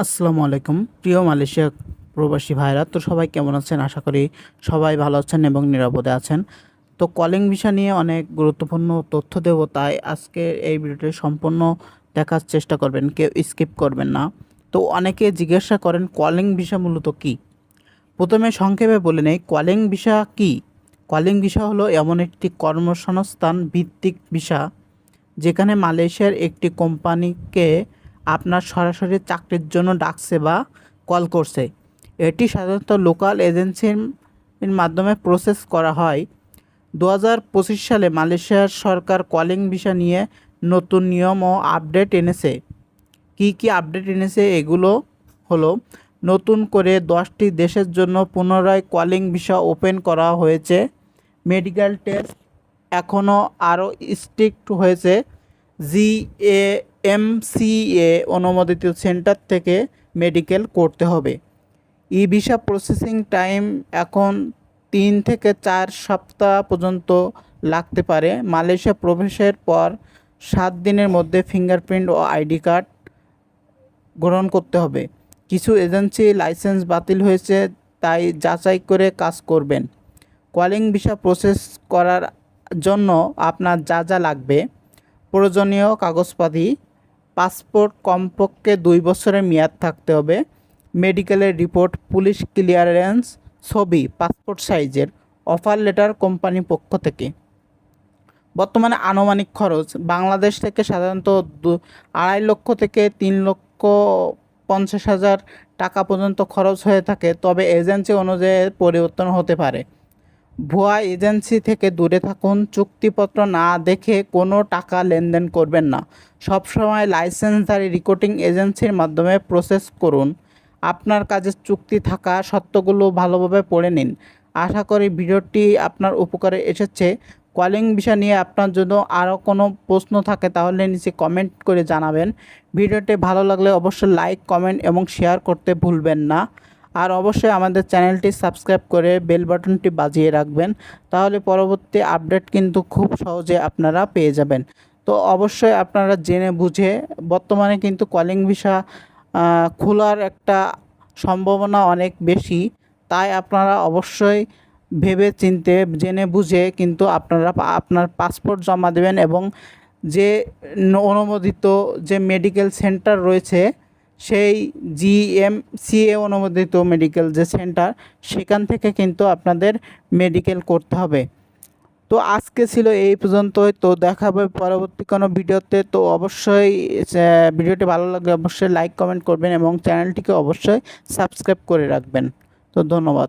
আসসালামু আলাইকুম প্রিয় মালয়েশিয়া প্রবাসী ভাইরা, তো সবাই কেমন আছেন? আশা করি সবাই ভালো আছেন এবং নিরাপদে আছেন। তো কলিং ভিসা নিয়ে অনেক গুরুত্বপূর্ণ তথ্য দেব, তাই আজকে এই ভিডিওটি সম্পূর্ণ দেখার চেষ্টা করবেন, কেউ স্কিপ করবেন না। তো অনেকে জিজ্ঞাসা করেন কলিং ভিসা মূলত কী। প্রথমে সংক্ষেপে বলে নেই কলিং ভিসা কী। কলিং ভিসা হলো এমন একটি কর্মসংস্থান ভিত্তিক ভিসা যেখানে মালয়েশিয়ার একটি কোম্পানিকে আপনার সরাসরি চাকরির জন্য ডাকছে বা কল করছে। এটি সাধারণত লোকাল এজেন্সির মাধ্যমে প্রসেস করা হয়। 2025 সালে মালয়েশিয়ার সরকার কলিং ভিসা নিয়ে নতুন নিয়ম ও আপডেট এনেছে। কি আপডেট এনেছে এগুলো হলো, নতুন করে 10টি দেশের জন্য পুনরায় কলিং ভিসা ওপেন করা হয়েছে। মেডিকেল টেস্ট এখনও আরও স্ট্রিক্ট হয়েছে। জিএমসিএ অনুমোদিত সেন্টার থেকে মেডিকেল করতে হবে। ই ভিসা প্রসেসিং টাইম এখন 3 থেকে 4 সপ্তাহ পর্যন্ত লাগতে পারে। মালয়েশিয়া প্রবেশের পর 7 দিনের মধ্যে ফিঙ্গারপ্রিন্ট ও আইডি কার্ড গ্রহণ করতে হবে। কিছু এজেন্সি লাইসেন্স বাতিল হয়েছে, তাই যাচাই করে কাজ করবেন। কলিং ভিসা প্রসেস করার জন্য আপনার যা লাগবে: প্রয়োজনীয় কাগজপাতি, পাসপোর্ট কমপক্ষে 2 বছরের মেয়াদ থাকতে হবে, মেডিকেলের রিপোর্ট, পুলিশ ক্লিয়ারেন্স, ছবি পাসপোর্ট সাইজের, অফার লেটার কোম্পানি পক্ষ থেকে। বর্তমানে আনুমানিক খরচ বাংলাদেশ থেকে সাধারণত 2.5 লক্ষ থেকে 3,50,000 টাকা পর্যন্ত খরচ হয়ে থাকে, তবে এজেন্সি অনুযায়ী পরিবর্তন হতে পারে। ভুয়া এজেন্সি থেকে দূরে থাকুন। চুক্তিপত্র না দেখে কোনো টাকা লেনদেন করবেন না। সবসময় লাইসেন্সধারী রিক্রুটিং এজেন্সির মাধ্যমে প্রসেস করুন। আপনার কাজের চুক্তি থাকা শর্তগুলো ভালোভাবে পড়ে নিন। আশা করি ভিডিওটি আপনার উপকারে এসেছে। কলিং ভিসা নিয়ে আপনার জন্য আরও কোনো প্রশ্ন থাকে তাহলে নিচে কমেন্ট করে জানাবেন। ভিডিওটি ভালো লাগলে অবশ্যই লাইক, কমেন্ট এবং শেয়ার করতে ভুলবেন না। আর অবশ্যই আমাদের চ্যানেলটি সাবস্ক্রাইব করে বেল বাটনটি বাজিয়ে রাখবেন, তাহলে পরবর্তী আপডেট কিন্তু খুব সহজে আপনারা পেয়ে যাবেন। তো অবশ্যই আপনারা জেনে বুঝে, বর্তমানে কিন্তু কলিং ভিসা খোলার একটা সম্ভাবনা অনেক বেশি, তাই আপনারা অবশ্যই ভেবে চিন্তে জেনে বুঝে কিন্তু আপনারা আপনার পাসপোর্ট জমা দেবেন এবং যে অনুমোদিত যে মেডিকেল সেন্টার রয়েছে সেই জিএমসিএ অনুমোদিত মেডিকেল যে সেন্টার, সেখান থেকে কিন্তু আপনাদের মেডিকেল করতে হবে। তো আজকে ছিল এই পর্যন্তই। তো দেখা হবে পরবর্তী কোনো ভিডিওতে। তো অবশ্যই ভিডিওটি ভালো লাগলে অবশ্যই লাইক, কমেন্ট করবেন এবং চ্যানেলটিকে অবশ্যই সাবস্ক্রাইব করে রাখবেন। তো ধন্যবাদ।